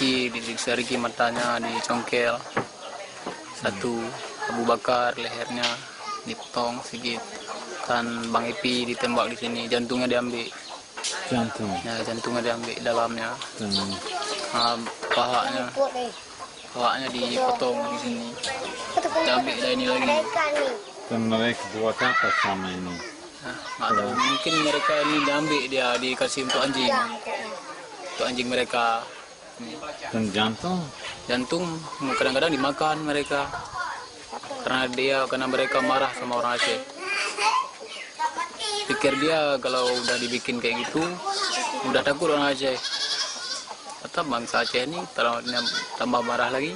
Diperiksa Riki matanya dicongkel, satu Abu Bakar lehernya dipotong sedikit, kan Bang Epi ditembak di sini, jantungnya diambil. Jantungnya diambil dalamnya, pahanya dipotong di sini, diambil dari ini lagi. Dan mereka buat apa sama ini? Mungkin mereka ini diambil, dia dikasih untuk anjing mereka. Dan jantung kadang-kadang dimakan mereka karena mereka marah sama orang Aceh. Pikir dia kalau udah dibikin kayak gitu udah takut orang Aceh. Atau bangsa Aceh ini tambah marah lagi.